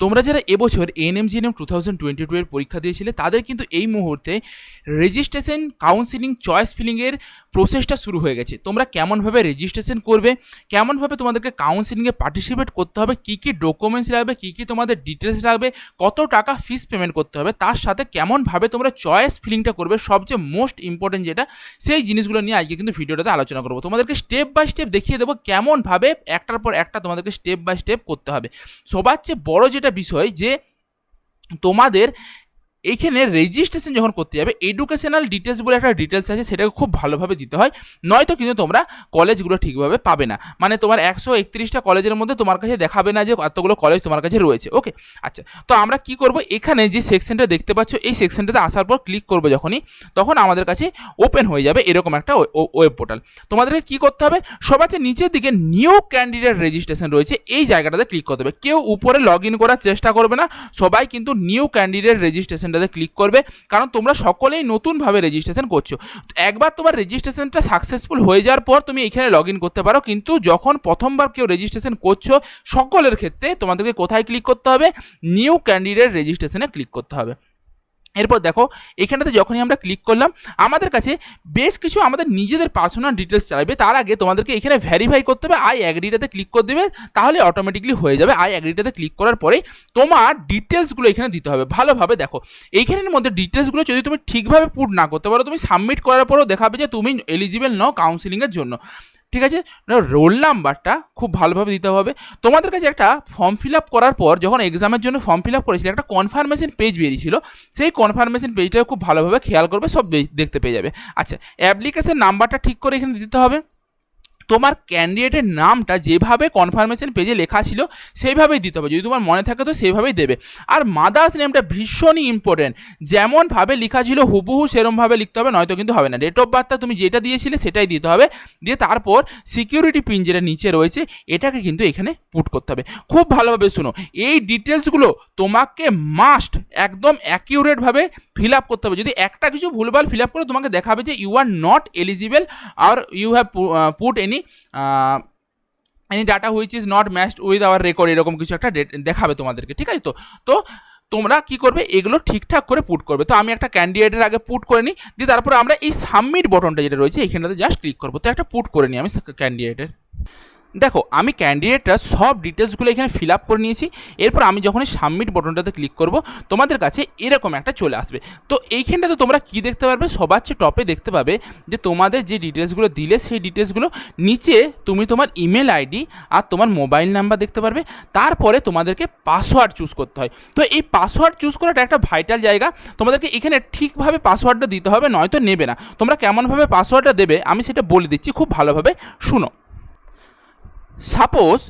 তোমরা যারা এবছর এএনএম-জিএনএম 2022 এর পরীক্ষা দিয়েছিলে তাদের কিন্তু এই মুহূর্তে রেজিস্ট্রেশন, কাউন্সিলিং, চয়েস ফিলিংয়ের প্রসেসটা শুরু হয়ে গেছে। তোমরা কেমনভাবে রেজিস্ট্রেশন করবে, কেমনভাবে তোমাদেরকে কাউন্সিলিংয়ে পার্টিসিপেট করতে হবে, কী কী ডকুমেন্টস লাগবে, কী কী তোমাদের ডিটেলস লাগবে, কত টাকা ফিস পেমেন্ট করতে হবে, তার সাথে কেমনভাবে তোমরা চয়েস ফিলিংটা করবে, সবচেয়ে মোস্ট ইম্পর্টেন্ট যেটা, সেই জিনিসগুলো নিয়ে আজকে কিন্তু ভিডিওটাতে আলোচনা করবো। তোমাদেরকে স্টেপ বাই স্টেপ দেখিয়ে দেবো কেমনভাবে একটার পর একটা তোমাদেরকে স্টেপ বাই স্টেপ করতে হবে। সবার চেয়ে বড় যেটা বিষয় যে তোমাদের এইখানে রেজিস্ট্রেশন যখন করতে যাবে এডুকেশনাল ডিটেলস বলে একটা ডিটেলস আছে, সেটাকে খুব ভালোভাবে দিতে হয়, নয়তো কিন্তু তোমরা কলেজগুলো ঠিকভাবে পাবে না। মানে তোমার 131টা কলেজের মধ্যে তোমার কাছে দেখাবে না যে এতগুলো কলেজ তোমার কাছে রয়েছে। ওকে, আচ্ছা, তো আমরা কি করব, এখানে যে সেকশনটা দেখতে পাচ্ছ এই সেকশনটাতে আসার পর ক্লিক করবে যখনই, তখন আমাদের কাছে ওপেন হয়ে যাবে এরকম একটা ওয়েব পোর্টাল। তোমাদেরকে কি করতে হবে, সবার চেয়ে নিচের দিকে নিউ ক্যান্ডিডেট রেজিস্ট্রেশন রয়েছে, এই জায়গাটাতে ক্লিক করতে হবে। কেউ উপরে লগ ইন করার চেষ্টা করবে না, সবাই কিন্তু নিউ ক্যান্ডিডেট রেজিস্ট্রেশন ক্লিক করবে, কারণ তোমরা সকলেই নতুনভাবে রেজিস্ট্রেশন করছো। একবার তোমার রেজিস্ট্রেশনটা সাকসেসফুল হয়ে যাওয়ার পর তুমি এখানে লগ ইন করতে পারো, কিন্তু যখন প্রথমবার কেউ রেজিস্ট্রেশন করছো সকলের ক্ষেত্রে তোমাদেরকে কোথায় ক্লিক করতে হবে, নিউ ক্যান্ডিডেট রেজিস্ট্রেশনে ক্লিক করতে হবে। এরপর দেখো এখানটাতে যখনই আমরা ক্লিক করলাম আমাদের কাছে বেশ কিছু আমাদের নিজেদের পার্সোনাল ডিটেলস চাইবে। তার আগে তোমাদেরকে এখানে ভেরিফাই করতে হবে, আই অ্যাগ্রিটাতে ক্লিক করে দেবে, তাহলে অটোমেটিকলি হয়ে যাবে। আই অ্যাগ্রিটাতে ক্লিক করার পরে তোমার ডিটেলসগুলো এখানে দিতে হবে। ভালোভাবে দেখো এইখানের মধ্যে ডিটেলসগুলো যদি তুমি ঠিকভাবে পুট না করতে পারো, তুমি সাবমিট করার পরেও দেখাবে যে তুমি এলিজিবল নও কাউন্সিলিংয়ের জন্য। ঠিক আছে, রোল নাম্বারটা খুব ভালোভাবে দিতে হবে। তোমাদের কাছে একটা ফর্ম ফিল আপ করার পর যখন এক্সামের জন্য ফর্ম ফিল আপ করেছিল একটা কনফার্মেশন পেজ বেরিয়েছিল, সেই কনফার্মেশন পেজটাও খুব ভালোভাবে খেয়াল করবে, সব দেখতে পেয়ে যাবে। আচ্ছা, অ্যাপ্লিকেশন নাম্বারটা ঠিক করে এখানে দিতে হবে। তোমার ক্যান্ডিডেটের নামটা যেভাবে কনফার্মেশন পেজে লেখা ছিল সেইভাবেই দিতে হবে, যদি তোমার মনে থাকে তো সেইভাবেই দেবে। আর মাদার্স নেমটা ভীষণই ইম্পর্টেন্ট, যেমনভাবে লেখা ছিল হুবহু সেরমভাবে লিখতে হবে, নয়তো কিন্তু হবে না। ডেট অফ বার্থটা তুমি যেটা দিয়েছিলে সেটাই দিতে হবে, দিয়ে তারপর সিকিউরিটি পিন যেটা নিচে রয়েছে এটাকে কিন্তু এখানে পুট করতে হবে। খুব ভালোভাবে শুনো, এই ডিটেলসগুলো তোমাকে মাস্ট একদম অ্যাকিউরেটভাবে ফিল আপ করতে হবে। যদি একটা কিছু ভুলভাল ফিল আপ করে তোমাকে দেখাবে যে you are not eligible are you have put any data which is not matched with our record, এরকম কিছু একটা দেখাবে তোমাদেরকে। ঠিক আছে, তো তোমরা কি করবে, এগুলো ঠিকঠাক করে পুট করবে। তো আমি একটা ক্যান্ডিডেটের আগে পুট করে নিই, দিয়ে তারপরে আমরা এই সাবমিট বটনটা যেটা রয়েছে এখানটাতে জাস্ট ক্লিক করবো। তো একটা পুট করে নিই আমি ক্যান্ডিডেটের। দেখো আমি ক্যান্ডিডেটরা সব ডিটেলসগুলো এখানে ফিল আপ করে নিয়েছি। এরপর আমি যখনই সাবমিট বটনটাতে ক্লিক করব তোমাদের কাছে এরকম একটা চলে আসবে। তো এইখানটাতে তোমরা কি দেখতে পারবে, সবার চেয়ে টপে দেখতে পাবে যে তোমাদের যে ডিটেলসগুলো দিলে সেই ডিটেলসগুলো নিচে তুমি তোমার ইমেল আইডি আর তোমার মোবাইল নাম্বার দেখতে পারবে। তারপরে তোমাদেরকে পাসওয়ার্ড চুজ করতে হয়। তো এই পাসওয়ার্ড চুজ করাটা একটা ভাইটাল জায়গা, তোমাদেরকে এখানে ঠিকভাবে পাসওয়ার্ডটা দিতে হবে, নয়তো নেবে না। তোমরা কেমনভাবে পাসওয়ার্ডটা দেবে আমি সেটা বলে দিচ্ছি, খুব ভালোভাবে শুনো। সাপোজ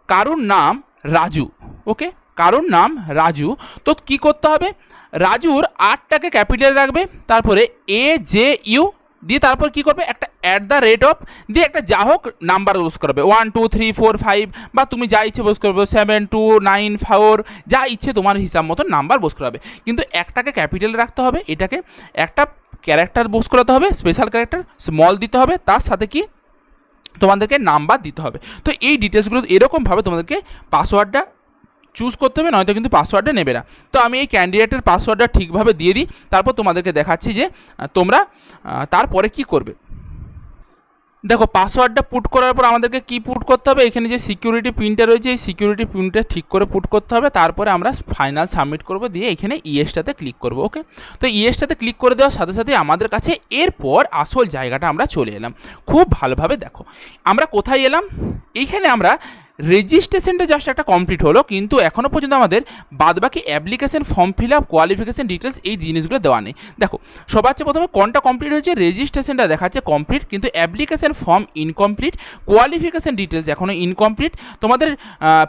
কারুর নাম রাজু, ওকে, কারুর নাম রাজু, তো কি করতে হবে, রাজুর আরটাকে ক্যাপিটাল রাখবে, তারপরে AJU দিয়ে তারপর কি করবে, একটা @ দিয়ে একটা যা হোক নাম্বার বস করবে, 1 2 3 4 5 বা তুমি যা ইচ্ছে বস করবে, 7 2 9 4 যা ইচ্ছে তোমার হিসাব মতো নাম্বার বস করাবে। কিন্তু একটাকে ক্যাপিটাল রাখতে হবে, এটাকে একটা ক্যারেক্টার বস করাতে হবে, স্পেশাল ক্যারেক্টার স্মল দিতে হবে, তার সাথে কি তোমাদেরকে নাম্বার দিতে হবে। তো এই ডিটেলসগুলো এরকমভাবে তোমাদেরকে পাসওয়ার্ডটা চুজ করতে হবে, নয়তো কিন্তু পাসওয়ার্ডটা নেবে না। তো আমি এই ক্যান্ডিডেটের পাসওয়ার্ডটা ঠিকভাবে দিয়ে দিই, তারপর তোমাদেরকে দেখাচ্ছি যে তোমরা তারপরে কি করবে। দেখো পাসওয়ার্ডটা পুট করার পর আমাদেরকে কি পুট করতে হবে, এখানে যে সিকিউরিটি পিনটা রয়েছে এই সিকিউরিটি পিনটা ঠিক করে পুট করতে হবে। তারপরে আমরা ফাইনাল সাবমিট করব, দিয়ে এখানে ইয়েসটাতে ক্লিক করব। ওকে, তো ইয়েসটাতে ক্লিক করে দেওয়ার সাথে সাথে আমাদের কাছে এরপর আসল জায়গাটা আমরা চলে এলাম। খুব ভালোভাবে দেখো আমরা কোথায় এলাম, এইখানে আমরা রেজিস্ট্রেশনটা জাস্ট একটা কমপ্লিট হলো, কিন্তু এখনও পর্যন্ত আমাদের বাদবাকি application form fill up qualification details এই জিনিসগুলো দেওয়া নেই। দেখো সবার চেয়ে প্রথমে কোনটা কমপ্লিট হয়েছে, রেজিস্ট্রেশনটা দেখাচ্ছে কমপ্লিট, কিন্তু application form incomplete, qualification details এখনও ইনকমপ্লিট, তোমাদের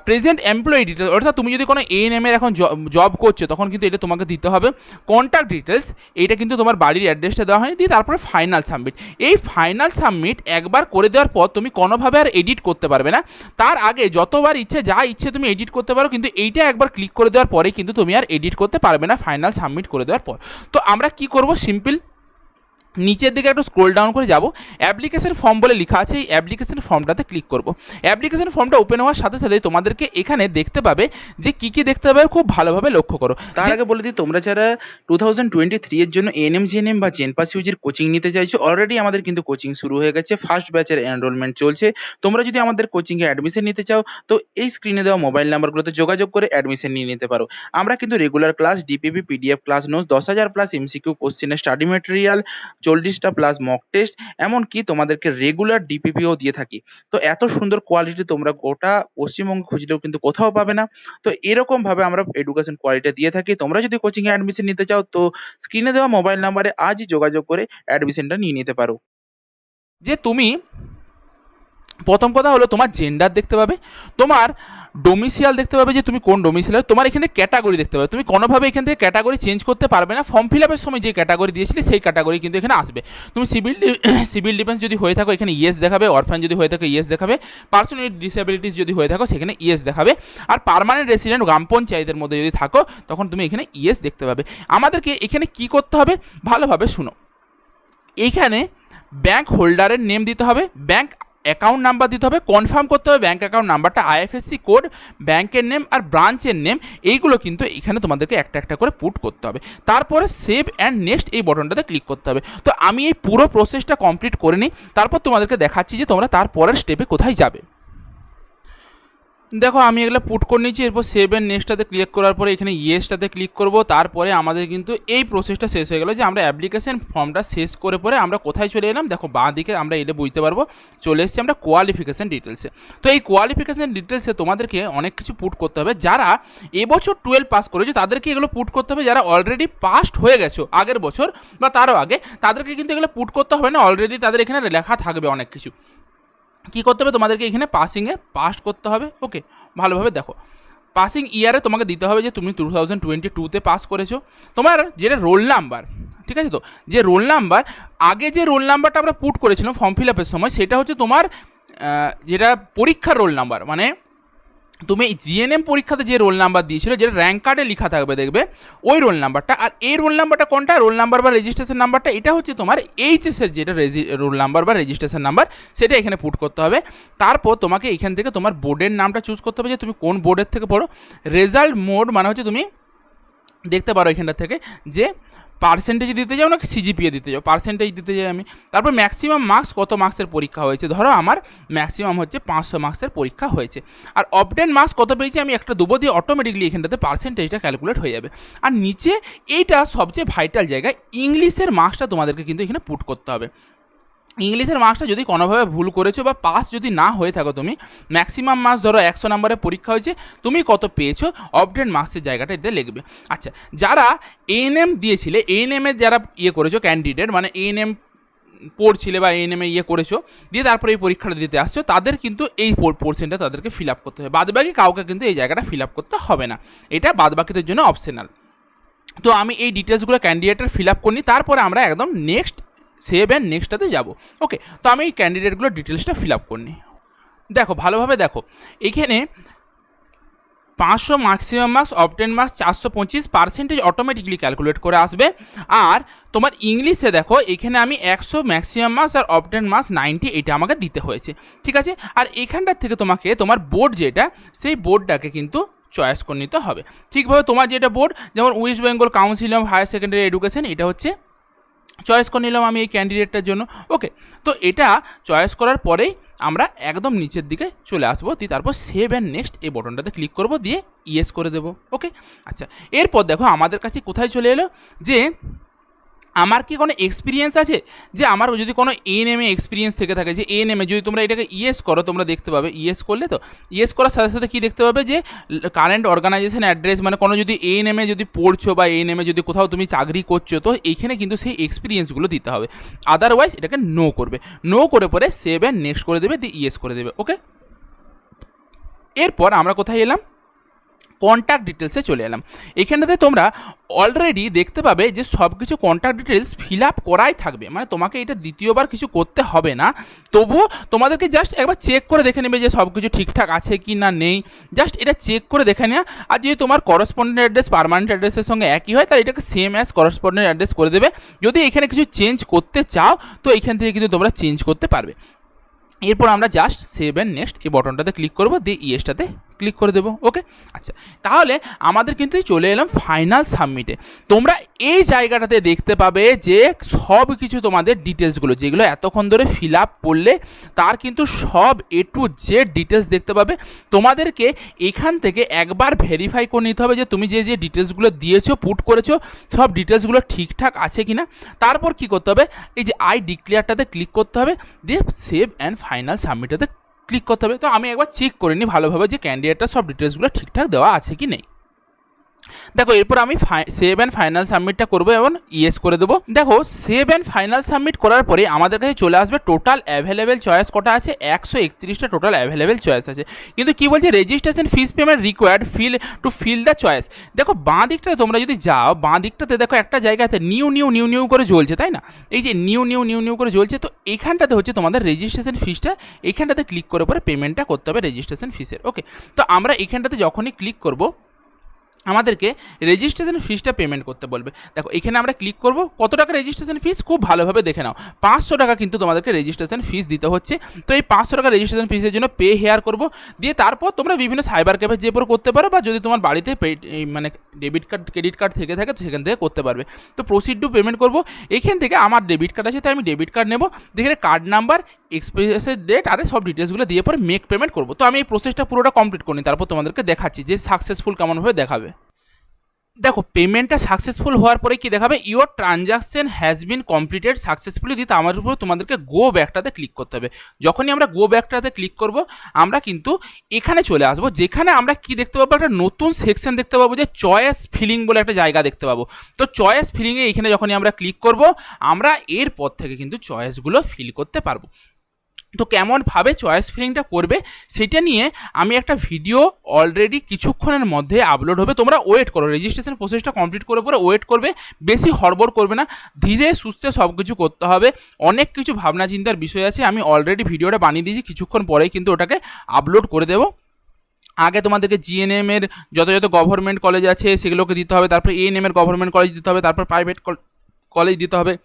প্রেজেন্ট এমপ্লয়ি ডিটেলস, অর্থাৎ তুমি যদি কোনো ANM-এর এখন জব করছো তখন কিন্তু এটা তোমাকে দিতে হবে, কন্ট্যাক্ট ডিটেলস এইটা কিন্তু তোমার বাড়ির অ্যাড্রেসটা দেওয়া হয়নি, দিয়ে তারপরে ফাইনাল সাবমিট। এই ফাইনাল সাবমিট একবার করে দেওয়ার পর তুমি কোনোভাবে আর এডিট করতে পারবে না। তার আগে যতবার ইচ্ছে যা ইচ্ছে তুমি এডিট করতে পারো, কিন্তু এইটা একবার ক্লিক করে দেওয়ার পরে কিন্তু তুমি আর এডিট করতে পারবে না ফাইনাল সাবমিট করে দেওয়ার পর। তো আমরা কি করব, সিম্পল নিচের দিকে একটু স্ক্রোল ডাউন করে যাব, অ্যাপ্লিকেশন ফর্ম বলে লেখা আছে, এই অ্যাপ্লিকেশন ফর্মটাতে ক্লিক করব। অ্যাপ্লিকেশন ফর্মটা ওপেন হওয়ার সাথে সাথেই তোমাদেরকে এখানে দেখতে পাবে যে কী কী দেখতে পাবে, খুব ভালোভাবে লক্ষ্য করো। তার আগে বলে দিই, তোমরা যারা 2023 এর জন্য এএনএম জিএনএম বা জেনপাস ইউজির কোচিং নিতে চাইছো, অলরেডি আমাদের কিন্তু কোচিং শুরু হয়ে গেছে, ফার্স্ট ব্যাচের এনরোলমেন্ট চলছে। তোমরা যদি আমাদের কোচিংয়ে অ্যাডমিশন নিতে চাও তো এই স্ক্রিনে দেওয়া মোবাইল নাম্বারগুলোতে যোগাযোগ করে অ্যাডমিশন নিয়ে নিতে পারো। আমরা কিন্তু regular class, DPP, PDF class notes, 10,000 plus MCQ কোশ্চেনের স্টাডি ম্যাটেরিয়াল, 40টা প্লাস মক টেস্ট, এমনকি তোমাদেরকে রেগুলার ডিপিপিও দিয়ে থাকি। তো এত সুন্দর কোয়ালিটি তোমরা গোটা পশ্চিমবঙ্গ খুঁজলেও কিন্তু কোথাও পাবে না। তো এরকম ভাবে আমরা এডুকেশন কোয়ালিটি দিয়ে থাকি। তোমরা যদি কোচিং এ অ্যাডমিশন নিতে চাও তো স্ক্রিনে দেওয়া মোবাইল নাম্বারে আজই যোগাযোগ করে অ্যাডমিশনটা নিয়ে নিতে পারো। যে তুমি প্রথম কথা হলো তোমার জেন্ডার দেখতে পাবে, তোমার ডোমিসিয়াল দেখতে পাবে যে তুমি কোন ডোমিসিয়াল, তোমার এখানে ক্যাটাগরি দেখতে পাবে। তুমি কোনোভাবে এখান থেকে ক্যাটাগরি চেঞ্জ করতে পারবে না, ফর্ম ফিল আপের সময় যে ক্যাটাগরি দিয়েছিলে সেই ক্যাটাগরি কিন্তু এখানে আসবে। তুমি সিভিল ডিফেন্স যদি হয়ে থাকো এখানে ইয়েস দেখাবে, অরফ্যান যদি হয়ে থাকে ইয়েস দেখাবে, পার্সন উইথ ডিসেবিলিটিস যদি হয়ে থাকো সেখানে ইয়েস দেখাবে, আর পার্মানেন্ট রেসিডেন্ট গ্রাম পঞ্চায়েতের মধ্যে যদি থাকো তখন তুমি এখানে ইয়েস দেখতে পাবে। আমাদেরকে এখানে কি করতে হবে ভালোভাবে শুনো, এইখানে ব্যাংক হোল্ডারের নেম দিতে হবে, ব্যাংক অ্যাকাউন্ট নাম্বার দিতে হবে, কনফার্ম করতে হবে ব্যাঙ্ক অ্যাকাউন্ট নাম্বারটা, আইএফএসসি কোড, ব্যাংকের নেম আর ব্রাঞ্চের নেম, এইগুলো কিন্তু এখানে তোমাদেরকে একটা একটা করে পুট করতে হবে। তারপরে সেভ অ্যান্ড নেক্সট এই বটনটাতে ক্লিক করতে হবে। তো আমি এই পুরো প্রসেসটা কমপ্লিট করে নিই, তারপর তোমাদেরকে দেখাচ্ছি যে তোমরা তারপরের স্টেপে কোথায় যাবে। দেখো আমি এগুলো পুট করে নিয়েছি, এরপর সেভ অ্যান্ড নেক্সটটাতে ক্লিক করার পরে এখানে ইয়েসটাতে ক্লিক করব। তারপরে আমাদের কিন্তু এই প্রসেসটা শেষ হয়ে গেল, যে আমরা অ্যাপ্লিকেশন ফর্মটা শেষ করে পরে আমরা কোথায় চলে এলাম। দেখো বাঁ দিকে আমরা এলে বুঝতে পারবো চলে এসেছি আমরা কোয়ালিফিকেশান ডিটেলসে। তো এই কোয়ালিফিকেশান ডিটেলসে তোমাদেরকে অনেক কিছু পুট করতে হবে। যারা এবছর 12 পাস করেছো তাদেরকে এগুলো পুট করতে হবে, যারা অলরেডি পাস্ট হয়ে গেছো আগের বছর বা তারও আগে তাদেরকে কিন্তু এগুলো পুট করতে হবে না, অলরেডি তাদের এখানে লেখা থাকবে অনেক কিছু। কী করতে হবে তোমাদেরকে এখানে পাসিংয়ে পাস করতে হবে। ওকে, ভালোভাবে দেখো, পাসিং ইয়ারে তোমাকে দিতে হবে যে তুমি 2022-তে পাস করেছো, তোমার যেটা রোল নাম্বার, ঠিক আছে? তো যে রোল নাম্বার, আগে যে রোল নাম্বারটা আমরা পুট করেছিলাম ফর্ম ফিল আপের সময় সেটা হচ্ছে তোমার যেটা পরীক্ষার রোল নাম্বার, মানে তুমি জিএনএম পরীক্ষাতে যে রোল নাম্বার দিয়েছিল যেটা র্যাঙ্ক কার্ডে লেখা থাকবে দেখবে ওই রোল নাম্বারটা। আর এই রোল নাম্বারটা কোনটা, রোল নাম্বার বা রেজিস্ট্রেশন নাম্বারটা, এটা হচ্ছে তোমার এইচএসের যেটা রোল নাম্বার বা রেজিস্ট্রেশন নাম্বার, সেটা এখানে পুট করতে হবে। তারপর তোমাকে এখান থেকে তোমার বোর্ডের নামটা চুজ করতে হবে যে তুমি কোন বোর্ডের থেকে পড়ো। রেজাল্ট মোড মানে হচ্ছে তুমি দেখতে পারো এখানটা থেকে যে পার্সেন্টেজ দিতে যাও না সিজিপিএ দিতে যাও, পার্সেন্টেজ দিতে যাই আমি। তারপর ম্যাক্সিমাম মার্কস, কত মার্কসের পরীক্ষা হয়েছে, ধরো আমার ম্যাক্সিমাম হচ্ছে 500 মার্কসের পরীক্ষা হয়েছে, আর অবটেন মার্কস কত পেয়েছি আমি একটা দেবো, দিয়ে অটোমেটিকলি এখানটাতে পার্সেন্টেজটা ক্যালকুলেট হয়ে যাবে। আর নিচে এইটা সবচেয়ে ভাইটাল জায়গা, ইংলিশের মার্কসটা তোমাদেরকে কিন্তু এখানে পুট করতে হবে। ইংলিশের মার্কসটা যদি কোনোভাবে ভুল করেছো বা পাস যদি না হয়ে থাকো, তুমি ম্যাক্সিমাম মার্কস ধরো 100 নম্বরের পরীক্ষা হয়েছে, তুমি কত পেয়েছো অবটেন মার্কসের জায়গাটা এতে লিখবে। আচ্ছা, যারা এএনএম দিয়েছিলে, এএনএমের যারা করেছো ক্যান্ডিডেট, মানে এএনএম পড়ছিলে বা এএনএমে করেছো দিয়ে তারপরে এই পরীক্ষাটা দিতে আসছো, তাদের কিন্তু এই পোর্শনটা তাদেরকে ফিল আপ করতে হবে। বাদবাকি কাউকে কিন্তু এই জায়গাটা ফিল আপ করতে হবে না, এটা বাদবাকিদের জন্য অপশনাল। তো আমি এই ডিটেলসগুলো ক্যান্ডিডেটের ফিল আপ করিনি, তারপরে আমরা একদম নেক্সট সেভ অ্যান্ড নেক্সটটাতে যাব। ওকে, তো আমি এই ক্যান্ডিডেটগুলোর ডিটেলসটা ফিল আপ করিনি। দেখো ভালোভাবে দেখো, এখানে 500 maximum marks, obtain marks 425, percentage automatically calculate করে আসবে। আর তোমার ইংলিশে দেখো এখানে আমি 100 ম্যাক্সিমাম মার্কস আর অবটেন মার্কস 90, এটা আমাকে দিতে হয়েছে, ঠিক আছে? আর এখানটার থেকে তোমাকে তোমার বোর্ড যেটা, সেই বোর্ডটাকে কিন্তু চয়েস করে নিতে হবে ঠিকভাবে। তোমার যেটা বোর্ড, যেমন West Bengal council of higher secondary education, এটা হচ্ছে চয়েস করে নিলাম আমি এই ক্যান্ডিডেটটার জন্য। ওকে, তো এটা চয়েস করার পরেই আমরা একদম নিচের দিকে চলে আসবো, দিয়ে তারপর সেভ অ্যান্ড নেক্সট এই বটনটাতে ক্লিক করব, দিয়ে ইয়েস করে দেবো। ওকে, আচ্ছা, এরপর দেখো আমাদের কাছে কোথায় চলে এলো, যে আমার কি কোনো এক্সপিরিয়েন্স আছে, যে আমার যদি কোনো এএনএমে এক্সপিরিয়েন্স থেকে থাকে, যে এএনএমে যদি তোমরা এটাকে ইয়েস করো, তোমরা দেখতে পাবে ইয়েস করলে, তো ইয়েস করার সাথে সাথে কী দেখতে পাবে, যে কারেন্ট অর্গানাইজেশন অ্যাড্রেস, মানে কোনো যদি এএনএমে যদি পড়ছো বা এএনএমে যদি কোথাও তুমি চাকরি করছো, তো এইখানে কিন্তু সেই এক্সপিরিয়েন্সগুলো দিতে হবে, আদারওয়াইজ এটাকে নো করবে। নো করে পরে সেভ অ্যান্ড নেক্সট করে দেবে, দিয়ে ইয়েস করে দেবে। ওকে, এরপর আমরা কোথায় এলাম, কন্ট্যাক্ট ডিটেলসে চলে এলাম। এখানটাতে তোমরা অলরেডি দেখতে পাবে যে সব কিছু কন্ট্যাক্ট ডিটেলস ফিল আপ করাই থাকবে, মানে তোমাকে এটা দ্বিতীয়বার কিছু করতে হবে না। তবুও তোমাদেরকে জাস্ট একবার চেক করে দেখে নেবে যে সব কিছু ঠিকঠাক আছে কি না নেই, জাস্ট এটা চেক করে দেখে নেওয়া। আর যদি তোমার করসপন্ডেন্ট অ্যাড্রেস পার্মানেন্ট অ্যাড্রেসের সঙ্গে একই হয় তাহলে এটাকে সেম অ্যাজ করসপন্ডেন্ট অ্যাড্রেস করে দেবে। যদি এখানে কিছু চেঞ্জ করতে চাও তো এখান থেকে কিন্তু তোমরা চেঞ্জ করতে পারবে। এরপর আমরা জাস্ট সেভ অ্যান্ড নেক্সট এই বটনটাতে ক্লিক করবো, দিয়ে ইয়েসটাতে ক্লিক করে দেবো। ওকে, আচ্ছা, তাহলে আমাদের কিন্তু চলে এলাম ফাইনাল সাবমিটে। তোমরা এই জায়গাটাতে দেখতে পাবে যে সব কিছু তোমাদের ডিটেলসগুলো যেগুলো এতক্ষণ ধরে ফিল আপ করলে তার কিন্তু সব A to Z ডিটেলস দেখতে পাবে। তোমাদেরকে এখান থেকে একবার ভেরিফাই করে নিতে হবে যে তুমি যে যে ডিটেলসগুলো দিয়েছো পুট করেছো সব ডিটেলসগুলো ঠিকঠাক আছে কি না। তারপর কি করতে হবে, এই যে আই ডিক্লেয়ারটাতে ক্লিক করতে হবে, দিয়ে সেভ অ্যান্ড ফাইনাল সাবমিটাতে ক্লিক করতে হবে। তো আমি একবার চেক করে নিই ভালোভাবে যে ক্যান্ডিডেটটা সব ডিটেলসগুলো ঠিকঠাক দেওয়া আছে কি নেই। দেখো এরপর আমি সেভ অ্যান্ড ফাইনাল সাবমিটটা করবো এবং ইয়েস করে দেবো। দেখো সেভ অ্যান্ড ফাইনাল সাবমিট করার পরে আমাদের কাছে চলে আসবে টোটাল অ্যাভেলেবেল চয়েস কটা আছে, 131টা টোটাল অ্যাভেলেবেল চয়েস আছে। কিন্তু কি বলছে, registration fees payment required fill the choice. দেখো বাঁ দিকটাতে তোমরা যদি যাও, বাঁ দিকটাতে দেখো একটা জায়গাতে নিউ করে জ্বলছে, তাই না? এই যে নিউ করে জ্বলছে, তো এখানটাতে হচ্ছে তোমাদের রেজিস্ট্রেশন ফিসটা, এখানটাতে ক্লিক করে পরে পেমেন্টটা করতে হবে রেজিস্ট্রেশন ফিসের। ওকে, তো আমরা এখানটাতে যখনই ক্লিক করবো আমাদেরকে রেজিস্ট্রেশন ফিসটা পেমেন্ট করতে বলবে। দেখো এখানে আমরা ক্লিক করব, কত টাকা রেজিস্ট্রেশন ফিস খুব ভালোভাবে দেখে নাও, 500 টাকা কিন্তু তোমাদেরকে রেজিস্ট্রেশন ফিস দিতে হচ্ছে। তো এই 500 টাকা রেজিস্ট্রেশন ফিসের জন্য পে হেয়ার করব, দিয়ে তারপর তোমরা বিভিন্ন সাইবার ক্যাফে যে পর করতে পারো, বা যদি তোমার বাড়িতে মানে ডেবিট কার্ড ক্রেডিট কার্ড থেকে থাকে তো সেখান থেকে করতে পারবে। তো প্রসিড টু পেমেন্ট করব, এখান থেকে আমার ডেবিট কার্ড আছে তাই আমি ডেবিট কার্ড নেব, এখানে কার্ড নাম্বার এক্সপায়ার ডেট আর সব ডিটেলসগুলো দিয়ে পরে মেক পেমেন্ট করব। তো আমি এই প্রসেসটা পুরোটা কমপ্লিট করি, তারপর তোমাদেরকে দেখাচ্ছি যে সাকসেসফুল কেমনভাবে দেখাবে। দেখো পেমেন্টটা সাকসেসফুল হওয়ার পরে কি দেখাবে, your transaction has been completed successfully, দিতে আমার উপর তোমাদেরকে গো ব্যাকটাতে ক্লিক করতে হবে। যখনই আমরা গো ব্যাকটাতে ক্লিক করব আমরা কিন্তু এখানে চলে আসবো, যেখানে আমরা কি দেখতে পাবো, একটা নতুন সেকশন দেখতে পাবো যে চয়েস ফিলিং বলে একটা জায়গা দেখতে পাবো। তো চয়েস ফিলিংয়ে এখানে যখনই আমরা ক্লিক করব আমরা এরপর থেকে কিন্তু চয়েসগুলো ফিল করতে পারবো। তো কেমনভাবে চয়েস ফিলিংটা করবে সেটা নিয়ে আমি একটা ভিডিও অলরেডি কিছুক্ষণের মধ্যে আপলোড হবে, তোমরা ওয়েট করো, রেজিস্ট্রেশন প্রসেসটা কমপ্লিট করে পরে ওয়েট করবে, বেশি হড়বড় করবে না, ধীরে সুস্থে সব কিছু করতে হবে। অনেক কিছু ভাবনা চিন্তার বিষয় আছে, আমি অলরেডি ভিডিওটা বানিয়ে দিয়েছি, কিছুক্ষণ পরেই কিন্তু ওটাকে আপলোড করে দেবো। আগে তোমাদেরকে জিএনএম এর যত গভর্নমেন্ট কলেজ আছে সেগুলোকে দিতে হবে, তারপর এএনএম এর গভর্নমেন্ট কলেজ দিতে হবে, তারপর প্রাইভেট কলেজ দিতে হবে।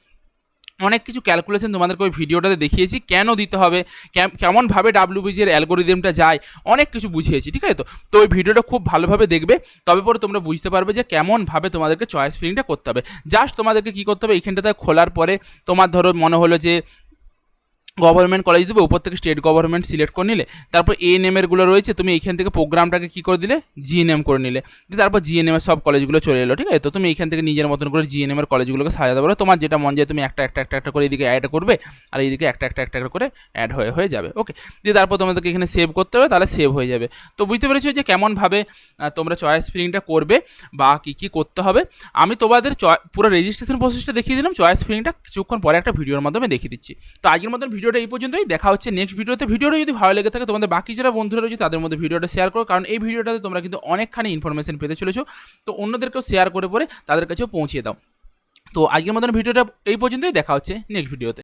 অনেক কিছু ক্যালকুলেশন তোমাদেরকে ওই ভিডিওটাতে দেখিয়েছি, কেন দিতে হবে, কেমনভাবে WBG এর অ্যালগোরিদমটা যায়, অনেক কিছু বুঝিয়েছি, ঠিক আছে? তো ওই ভিডিওটা খুব ভালোভাবে দেখবে, তবে পরে তোমরা বুঝতে পারবে যে কেমনভাবে তোমাদেরকে চয়েস ফিলিংটা করতে হবে। জাস্ট তোমাদেরকে কী করতে হবে, এইখানটাতে খোলার পরে তোমার ধরো মনে হলো যে গভর্নমেন্ট কলেজ দেবে, উপর থেকে স্টেট গভর্নমেন্ট সিলেক্ট করে নিলে, তারপর এএনএমেরগুলো রয়েছে, তুমি এইখান থেকে প্রোগ্রামটাকে কী করে দিলে, জিএনএম করে নিলে, তারপর জিএনএমের সব কলেজগুলো চলে এলো, ঠিক আছে? তো তুমি এইখান থেকে নিজের মতন করে জিএনএমের কলেজগুলোকে সাজাতে পারো, তোমার যেটা মন যায় তুমি একটা করে এইদিকে অ্যাড করবে, আর এইদিকে একটা করে অ্যাড হয়ে যাবে। ওকে, দিয়ে তারপর তোমাদেরকে এখানে সেভ করতে হবে, তাহলে সেভ হয়ে যাবে। তো বুঝতে পেরেছো যে কেমনভাবে তোমরা চয়েস ফিলিংটা করবে বা কী করতে হবে। আমি তোমাদের পুরো রেজিস্ট্রেশন প্রসেসটা দেখিয়ে দিলাম, চয়েস ফিলিংটা কিছুক্ষণ পরে একটা ভিডিওর মাধ্যমে দেখিয়ে দিচ্ছি। তো আজকের মতন ভিডিওটা এই পর্যন্তই, দেখা হচ্ছে নেক্সট ভিডিওতে। ভিডিওটা যদি ভালো লেগে থাকে তোমাদের বাকি যারা বন্ধুরা রয়েছে তাদের মধ্যে ভিডিওটা শেয়ার করো, কারণ এই ভিডিওটাতে তোমরা কিন্তু অনেকখানি ইনফরমেশন পেতে চলেছো। তো অন্যদেরকেও শেয়ার করে পরে তাদের কাছেও পৌঁছিয়ে দাও। তো আজকের মতন ভিডিওটা এই পর্যন্তই, দেখা হচ্ছে নেক্সট ভিডিওতে।